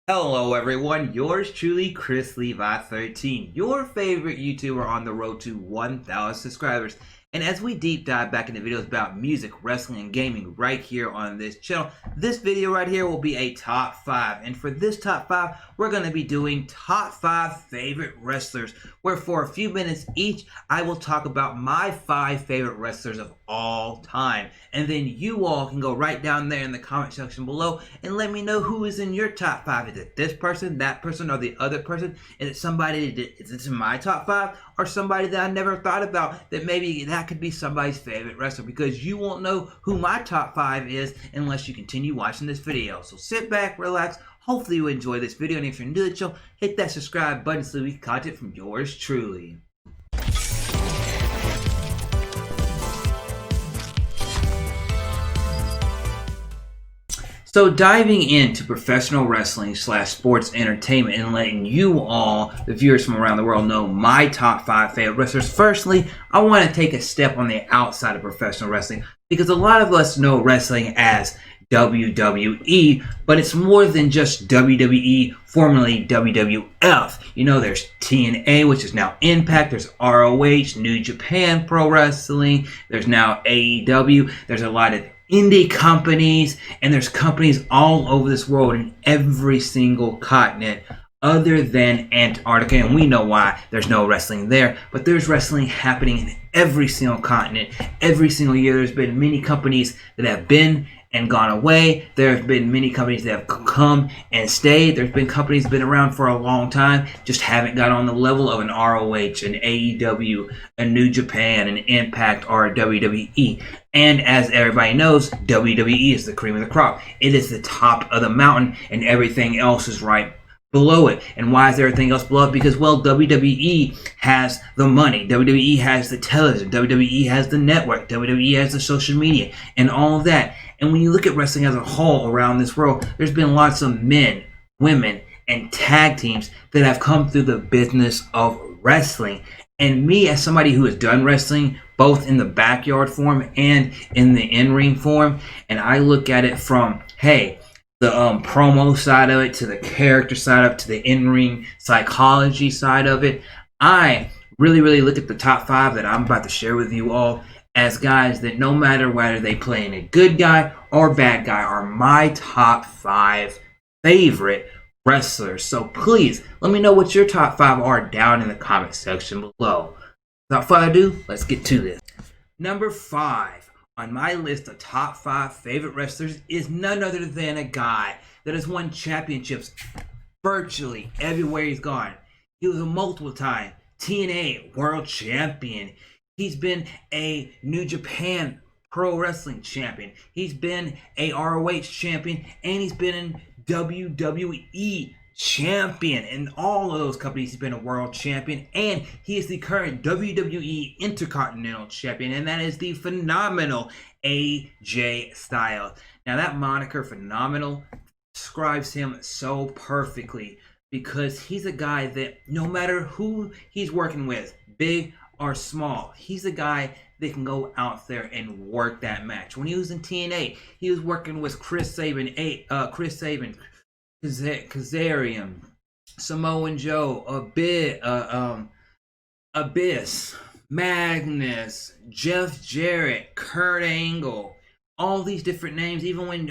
Hello everyone, yours truly, Chrislevi13, your favorite YouTuber on the road to 1,000 subscribers. And as we deep dive back into videos about music, wrestling, and gaming right here on this channel, this video right here will be a top 5. And for this top 5, we're going to be doing top 5 favorite wrestlers, where for a few minutes each, I will talk about my 5 favorite wrestlers of all time. And then you all can go right down there in the comment section below and let me know who is in your top 5. Is it this person, that person, or the other person? Is it somebody that is in my top 5, or somebody that I never thought about that maybe that could be somebody's favorite wrestler? Because you won't know who my top 5 is unless you continue watching this video. So sit back, relax. Hopefully you enjoy this video, and if you're new to the channel, hit that subscribe button so we can content from yours truly. So diving into professional wrestling / sports entertainment and letting you all, the viewers from around the world, know my top 5 favorite wrestlers. Firstly, I want to take a step on the outside of professional wrestling, because a lot of us know wrestling as WWE, but it's more than just WWE, formerly WWF. You know, there's TNA, which is now Impact. There's ROH, New Japan Pro Wrestling. There's now AEW. There's a lot of indie companies, and there's companies all over this world in every single continent other than Antarctica, and we know why there's no wrestling there, but there's wrestling happening in every single continent. Every single year there's been many companies that have been and gone away. There have been many companies that have come and stayed. There's been companies that have been around for a long time, just haven't got on the level of an ROH, an AEW, a New Japan, an Impact, or a WWE. And as everybody knows, WWE is the cream of the crop. It is the top of the mountain, and everything else is right below it. And why is everything else below it? Because, well, WWE has the money. WWE has the television. WWE has the network. WWE has the social media and all of that. And when you look at wrestling as a whole around this world, there's been lots of men, women, and tag teams that have come through the business of wrestling. And me, as somebody who has done wrestling both in the backyard form and in the in-ring form, and I look at it from, hey, the promo side of it, to the character side of it, to the in-ring psychology side of it, I really look at the top 5 that I'm about to share with you all as guys that, no matter whether they play in a good guy or bad guy, are my top 5 favorite wrestlers. So please let me know what your top 5 are down in the comment section below. Without further ado, let's get to this. Number 5 on my list of top 5 favorite wrestlers is none other than a guy that has won championships virtually everywhere he's gone. He was a multiple-time TNA World Champion. He's been a New Japan Pro Wrestling Champion. He's been a ROH Champion, and he's been in WWE Champion. In all of those companies, he's been a World Champion, and he is the current WWE Intercontinental Champion, and that is the phenomenal AJ Styles. Now, that moniker, Phenomenal, describes him so perfectly, because he's a guy that no matter who he's working with, big or small, he's a guy that can go out there and work that match. When he was in TNA, he was working with Chris Sabin, Kazarian, Samoan Joe, Abyss, Magnus, Jeff Jarrett, Kurt Angle, all these different names. Even when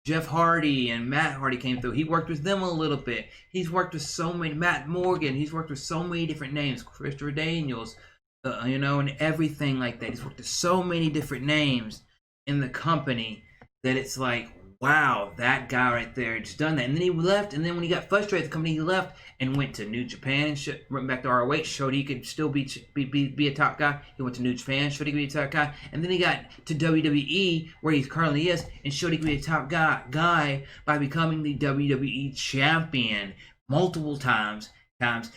Jeff Hardy and Matt Hardy came through, he worked with them a little bit. He's worked with so many, Matt Morgan, he's worked with so many different names, Christopher Daniels, and everything like that. He's worked with so many different names in the company that it's like, wow, that guy right there just done that. And then he left, and then when he got frustrated with the company, he left and went to New Japan and went back to ROH, showed he could still be a top guy. He went to New Japan, showed he could be a top guy. And then he got to WWE, where he currently is, and showed he could be a top guy by becoming the WWE Champion multiple times,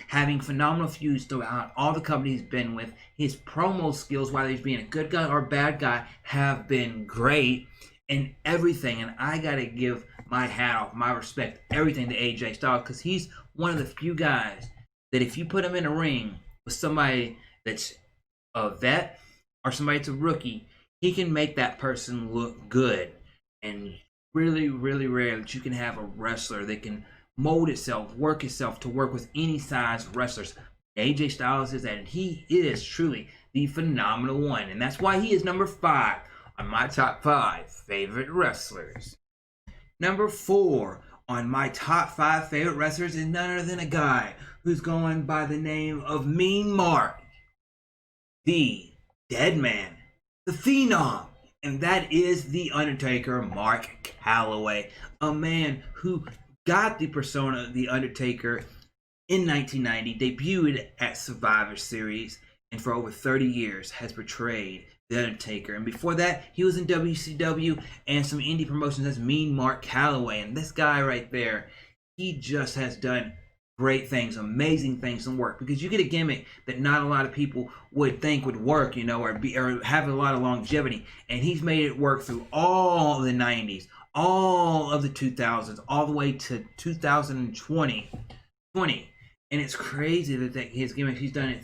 having phenomenal feuds throughout all the companies he's been with. His promo skills, whether he's being a good guy or a bad guy, have been great. And everything, and I gotta give my hat off, my respect, everything to AJ Styles, because he's one of the few guys that if you put him in a ring with somebody that's a vet or somebody that's a rookie, he can make that person look good. And really, really rare that you can have a wrestler that can mold itself, work itself to work with any size wrestlers. AJ Styles is that, and he is truly the phenomenal one, and that's why he is number 5 on my top 5 favorite wrestlers. Number 4 on my top 5 favorite wrestlers is none other than a guy who's going by the name of Mean Mark, the Dead Man, the Phenom, and that is the Undertaker, Mark Calaway, a man who got the persona of the Undertaker in 1990, debuted at Survivor Series, and for over 30 years has portrayed the Undertaker. And before that, he was in WCW and some indie promotions as Mean Mark Calaway. And this guy right there, he just has done great things, amazing things and work, because you get a gimmick that not a lot of people would think would work, or have a lot of longevity, and he's made it work through all the 90s, all of the 2000s, all the way to 2020. And it's crazy that his gimmicks, he's done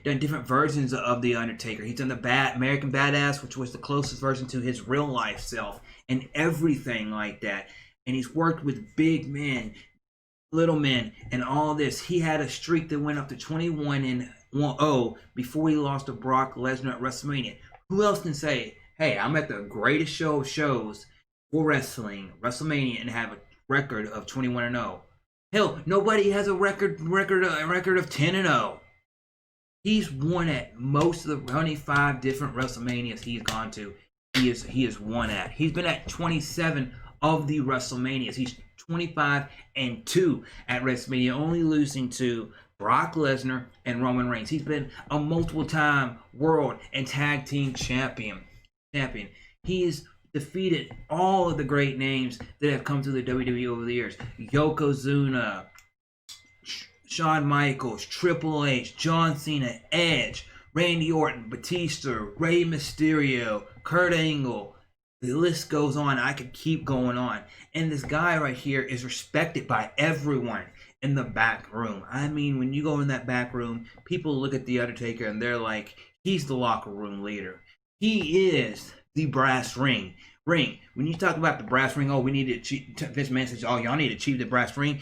different versions of the Undertaker. He's done the American Badass, which was the closest version to his real life self, and everything like that. And he's worked with big men, little men, and all this. He had a streak that went up to 21-0 before he lost to Brock Lesnar at WrestleMania. Who else can say, hey, I'm at the greatest show of shows for wrestling, WrestleMania, and have a record of 21-0? Hell, nobody has a record of 10-0. He's won at most of the 25 different WrestleManias he's gone to. He is won at. He's been at 27 of the WrestleManias. He's 25-2 at WrestleMania, only losing to Brock Lesnar and Roman Reigns. He's been a multiple-time world and tag team champion. He's defeated all of the great names that have come through the WWE over the years. Yokozuna, Shawn Michaels, Triple H, John Cena, Edge, Randy Orton, Batista, Rey Mysterio, Kurt Angle. The list goes on. I could keep going on. And this guy right here is respected by everyone in the back room. I mean, when you go in that back room, people look at The Undertaker and they're like, he's the locker room leader. He is the brass ring. When you talk about the brass ring, we need to achieve, this man says, y'all need to achieve the brass ring.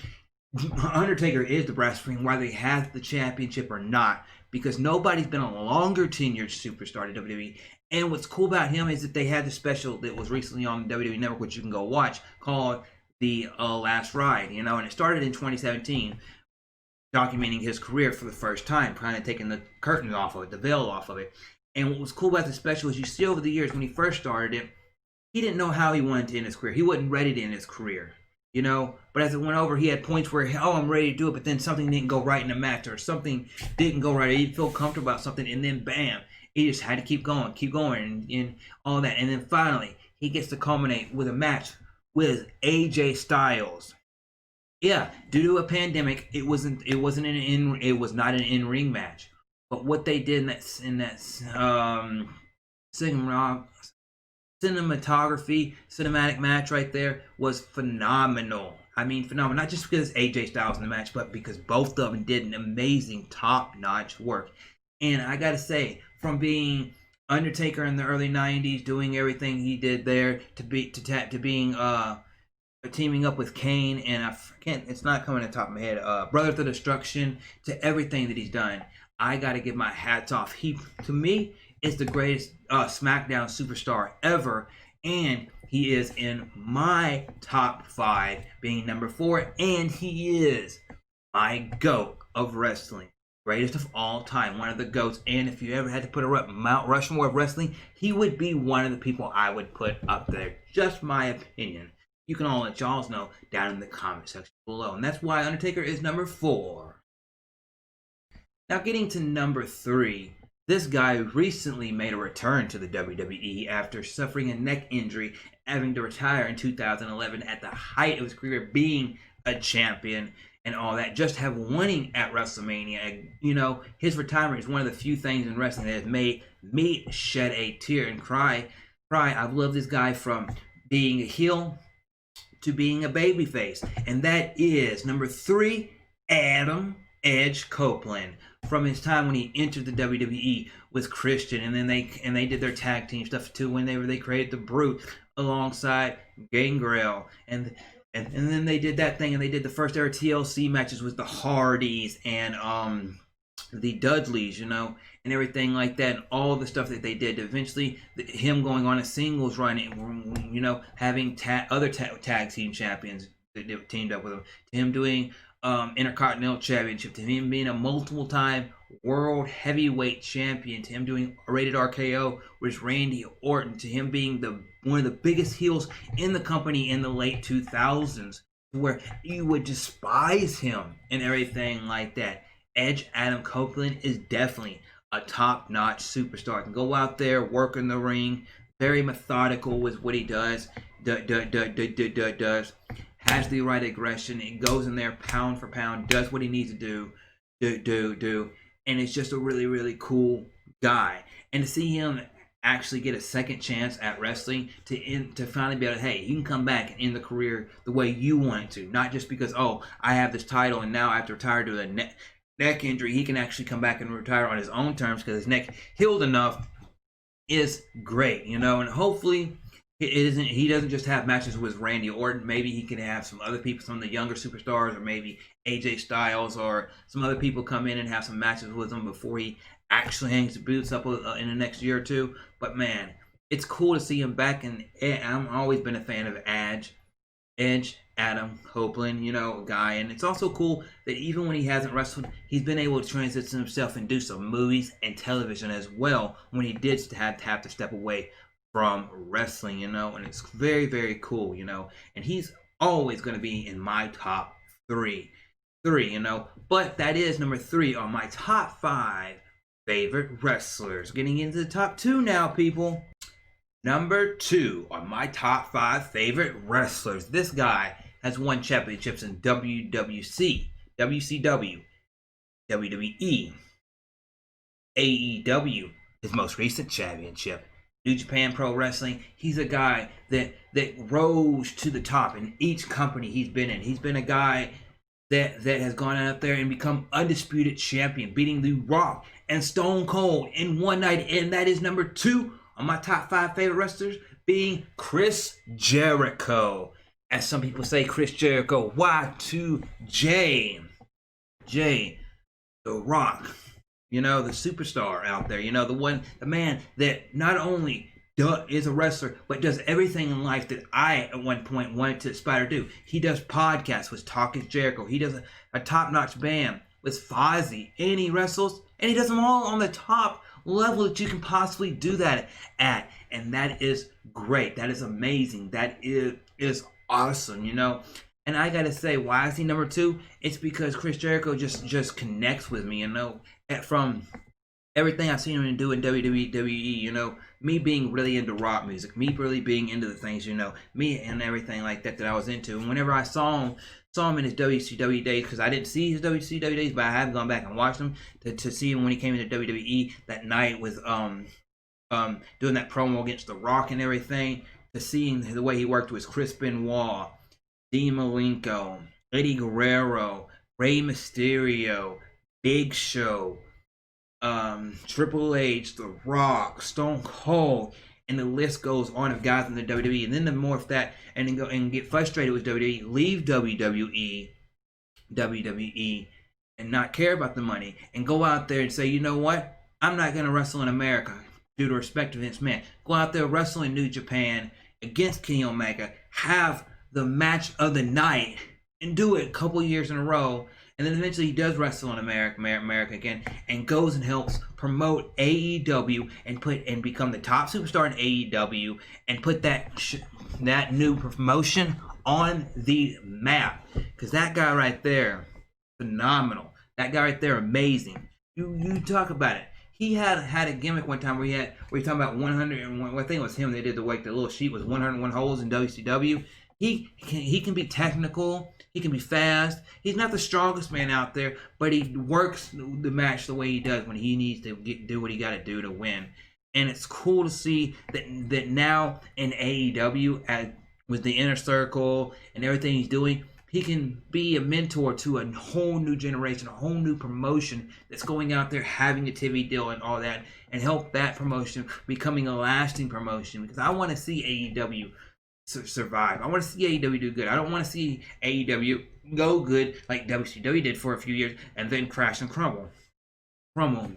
Undertaker is the brass ring, whether he has the championship or not, because nobody's been a longer tenured superstar to WWE. And what's cool about him is that they had the special that was recently on the WWE Network, which you can go watch, called The Last Ride, and it started in 2017, documenting his career for the first time, kind of taking the curtains off of it, the veil off of it. And what was cool about the special is you see over the years, when he first started it, he didn't know how he wanted to end his career. He wasn't ready to end his career, But as it went over, he had points where, I'm ready to do it, but then something didn't go right in the match, or something didn't go right. He didn't feel comfortable about something, and then bam, he just had to keep going, and all that. And then finally, he gets to culminate with a match with AJ Styles. Yeah, due to a pandemic, it was not an in-ring match. But what they did in that cinematic match right there was phenomenal. I mean, phenomenal. Not just because AJ Styles in the match, but because both of them did an amazing, top-notch work. And I gotta say, from being Undertaker in the early 90s, doing everything he did there, to being teaming up with Kane, and it's not coming to the top of my head, Brothers of Destruction, to everything that he's done, I gotta give my hats off. He, to me, is the greatest SmackDown superstar ever, and he is in my top 5, being number 4, and he is my GOAT of wrestling. Greatest of all time, one of the GOATs. And if you ever had to put a Mount Rushmore of wrestling, he would be one of the people I would put up there. Just my opinion. You can all let y'all know down in the comment section below. And that's why Undertaker is number 4. Now getting to number 3. This guy recently made a return to the WWE after suffering a neck injury, having to retire in 2011 at the height of his career, being a champion and all that, just have winning at WrestleMania. His retirement is one of the few things in wrestling that has made me shed a tear and cry. I've loved this guy from being a heel to being a babyface, and that is number 3, Adam Edge Copeland. From his time when he entered the WWE with Christian, and then they did their tag team stuff too when they created the Brute. alongside Gangrel, and then they did that thing, and they did the first ever TLC matches with the Hardys and the Dudleys, you know, and everything like that, and all the stuff that they did. Eventually, him going on a singles run, you know, having other tag team champions that teamed up with him, to him doing Intercontinental Championship, to him being a multiple time World Heavyweight Champion, to him doing Rated RKO with Randy Orton, to him being one of the biggest heels in the company in the late 2000s, where you would despise him and everything like that. Edge Adam Copeland is definitely a top-notch superstar. Can go out there, work in the ring, very methodical with what he does. Has the right aggression. It goes in there pound for pound, does what he needs to do, and it's just a really, really cool guy. And to see him actually get a second chance at wrestling, to finally be able to, hey, you can come back and end the career the way you want it to, not just because, oh, I have this title and now I have to retire due to a neck injury. He can actually come back and retire on his own terms because his neck healed enough. Is great, you know, and hopefully he doesn't just have matches with Randy Orton. Maybe he can have some other people, some of the younger superstars, or maybe AJ Styles or some other people come in and have some matches with him before he actually hangs the boots up in the next year or two. But man, it's cool to see him back, and I've always been a fan of Edge Adam Copeland, you know, guy. And it's also cool that even when he hasn't wrestled, he's been able to transition himself and do some movies and television as well when he did have to step away from wrestling, you know. And it's very, very cool, you know. And he's always going to be in my top three, you know. But that is number 3 on my top 5 favorite wrestlers. Getting into the top 2 now, people. Number 2 on my top 5 favorite wrestlers. This guy has won championships in WWC, WCW, WWE, AEW, his most recent championship, New Japan Pro Wrestling. He's a guy that rose to the top in each company he's been in. He's been a guy that has gone out there and become undisputed champion, beating The Rock and Stone Cold in one night. And that is number 2 on my top 5 favorite wrestlers, being Chris Jericho. As some people say, Chris Jericho, Y2J. The Rock. You know, the superstar out there. You know, the man that not only is a wrestler, but does everything in life that I, at one point, wanted to aspire to do. He does podcasts with Talk is Jericho. He does a top-notch band with Fozzy. And he wrestles, and he does them all on the top level that you can possibly do that at. And that is great. That is amazing. That is awesome, you know. And I gotta say, why is he number 2? It's because Chris Jericho just connects with me, you know, from everything I've seen him do in WWE, you know, me being really into rock music, me really being into the things, you know, me and everything like that I was into. And whenever I saw him in his WCW days, because I didn't see his WCW days, but I have gone back and watched him to see him when he came into WWE that night with doing that promo against The Rock and everything, to seeing the way he worked with Chris Benoit, Dean Malenko, Eddie Guerrero, Rey Mysterio, Big Show, Triple H, The Rock, Stone Cold, and the list goes on of guys in the WWE. And then to morph that and then go and get frustrated with WWE, leave WWE, and not care about the money, and go out there and say, you know what? I'm not going to wrestle in America due to respect to Vince McMahon. Go out there, wrestle in New Japan against Kenny Omega, have the match of the night, and do it a couple years in a row. And then eventually he does wrestle in America again, and goes and helps promote AEW and become the top superstar in AEW, and put that new promotion on the map. Because that guy right there, phenomenal. That guy right there, amazing. You talk about it. He had a gimmick one time where he talking about 101. I think it was him. They did the little sheet was 101 holes in WCW. He can be technical. He can be fast. He's not the strongest man out there, but he works the match the way he does when he needs to do what he got to do to win. And it's cool to see that now in AEW, with the Inner Circle and everything he's doing, he can be a mentor to a whole new generation, a whole new promotion that's going out there, having a TV deal and all that, and help that promotion becoming a lasting promotion. Because I want to see AEW survive. I want to see AEW do good. I don't want to see AEW go good like WCW did for a few years and then crash and crumble.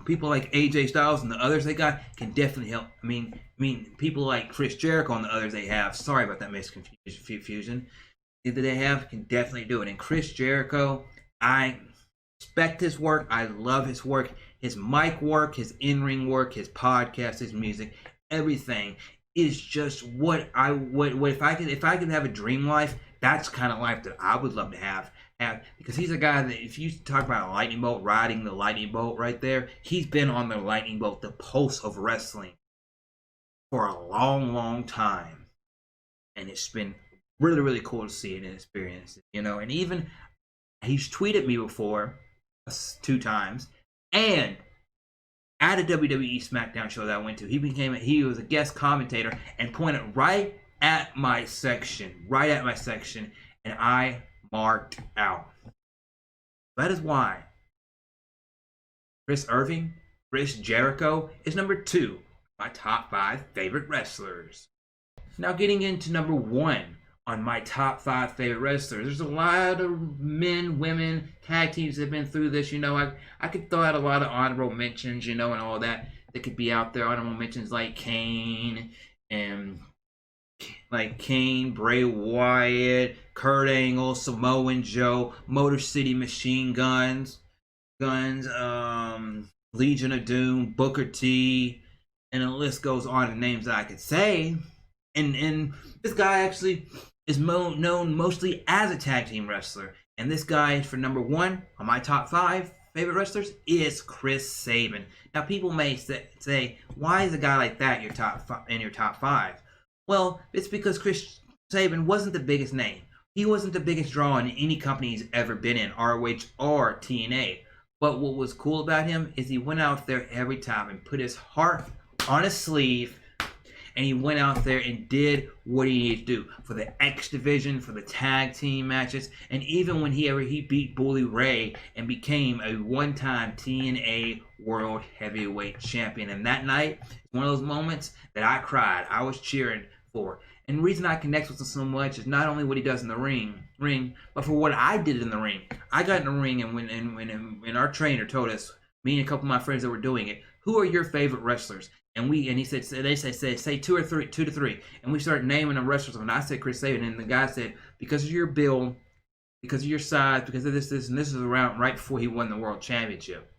People like AJ Styles and the others they got can definitely help. I mean, people like Chris Jericho and the others they have. Sorry about that misconfusion. That they have can definitely do it. And Chris Jericho, I respect his work. I love his work. His mic work, his in-ring work, his podcast, his music, everything is just what if I could have a dream life, that's the kind of life that I would love to have because he's a guy that if you talk about a lightning bolt, riding the lightning bolt right there, he's been on the lightning bolt, the pulse of wrestling for a long time. And it's been really, really cool to see it and experience it, and even he's tweeted me before 2 times, and at a WWE SmackDown show that I went to, he was a guest commentator and pointed right at my section, and I marked out. That is why Chris Jericho is number 2, my top 5 favorite wrestlers. Now getting into number 1 on my top 5 favorite wrestlers. There's a lot of men, women, tag teams that have been through this. I could throw out a lot of honorable mentions, and all that could be out there. Honorable mentions like Kane, Bray Wyatt, Kurt Angle, Samoa Joe, Motor City Machine Guns, Legion of Doom, Booker T, and the list goes on of names that I could say. And this guy actually is known mostly as a tag team wrestler. And this guy, for number 1 on my top 5 favorite wrestlers, is Chris Sabin. Now, people may say, why is a guy like that in your top 5? Well, it's because Chris Sabin wasn't the biggest name. He wasn't the biggest draw in any company he's ever been in, ROH or TNA. But what was cool about him is he went out there every time and put his heart on his sleeve, and he went out there and did what he needed to do for the X Division, for the tag team matches, and even when he beat Bully Ray and became a one-time TNA World Heavyweight Champion. And that night, one of those moments that I cried. I was cheering for. And the reason I connect with him so much is not only what he does in the ring, but for what I did in the ring. I got in the ring, and when our trainer told us, me and a couple of my friends that were doing it, who are your favorite wrestlers? And he said, say 2 to 3. And we started naming the wrestlers. And I said Chris Sabin. And the guy said, because of your build, because of your size, because of this, and this is around right before he won the world championship.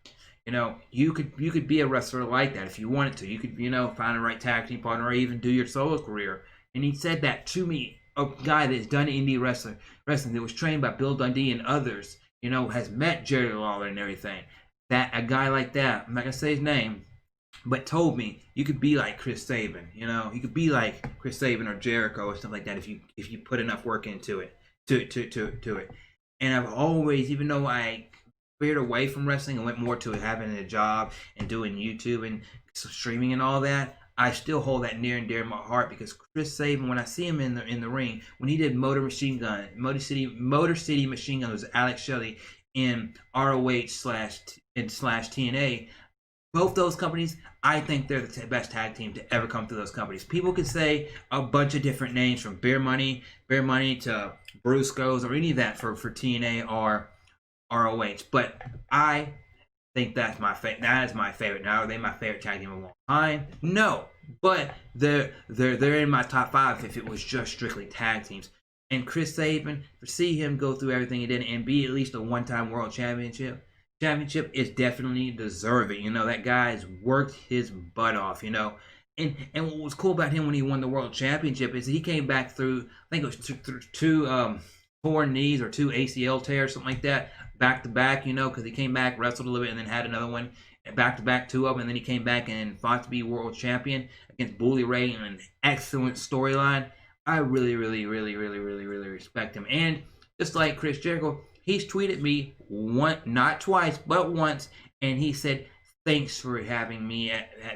You could be a wrestler like that if you wanted to. You could, find a right tag team partner or even do your solo career. And he said that to me, a guy that's done indie wrestling that was trained by Bill Dundee and others, has met Jerry Lawler and everything. That a guy like that, I'm not gonna say his name, but told me you could be like Chris Sabin. You could be like Chris Sabin or Jericho or stuff like that if you put enough work into it to it. And I've always, even though I veered away from wrestling and went more to having a job and doing YouTube and streaming and all that, I still hold that near and dear to my heart because Chris Sabin, when I see him in the ring, when he did Motor City Machine Gun was Alex Shelley in ROH / TNA. Both those companies, I think they're the best tag team to ever come through those companies. People could say a bunch of different names from Beer Money to Brusco's or any of that for TNA or ROH, but I think that is my favorite. Now, are they my favorite tag team of all time? No, but they're in my top 5 if it was just strictly tag teams. And Chris Sabin, to see him go through everything he did and be at least a one-time world championship is definitely deserving. That guy has worked his butt off. And what was cool about him when he won the world championship is he came back through, I think it was two torn knees or 2 ACL tears, something like that, back to back, because he came back, wrestled a little bit, and then had another one, back to back, 2 of them, and then he came back and fought to be world champion against Bully Ray in an excellent storyline. I really, really, really, really, really, really respect him. And just like Chris Jericho, he's tweeted me not twice, but once, and he said, thanks for having me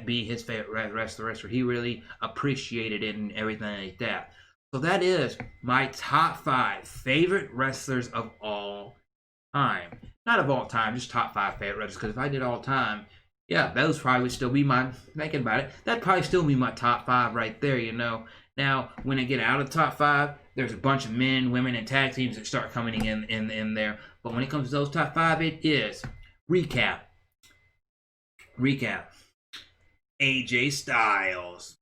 be his favorite wrestler. He really appreciated it and everything like that. So that is my top 5 favorite wrestlers of all time. Not of all time, just top 5 favorite wrestlers. Because if I did all time, yeah, those probably would still be my, thinking about it, that'd probably still be my top 5 right there, Now, when I get out of the top 5, there's a bunch of men, women, and tag teams that start coming in there. But when it comes to those top 5, it is recap. AJ Styles,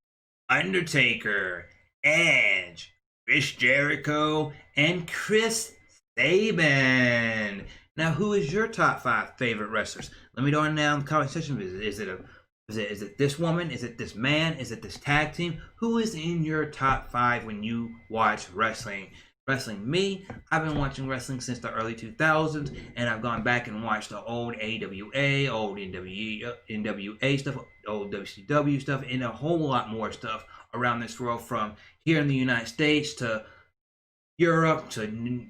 Undertaker, Edge, Chris Jericho, and Chris Sabin. Now, who is your top 5 favorite wrestlers? Let me know down in the comment section. Is it this woman? Is it this man? Is it this tag team? Who is in your top 5 when you watch wrestling? Me, I've been watching wrestling since the early 2000s, and I've gone back and watched the old AWA, old NWA stuff, old WCW stuff, and a whole lot more stuff around this world, from here in the United States to Europe to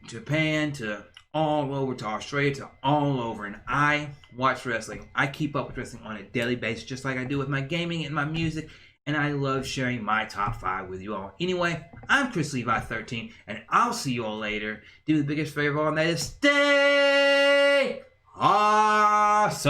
Japan to all over to Australia to all over. And I watch wrestling. I keep up with wrestling on a daily basis, just like I do with my gaming and my music. And I love sharing my top 5 with you all. Anyway, I'm Chrislevi13, and I'll see you all later. Do the biggest favor of all, and that is stay awesome.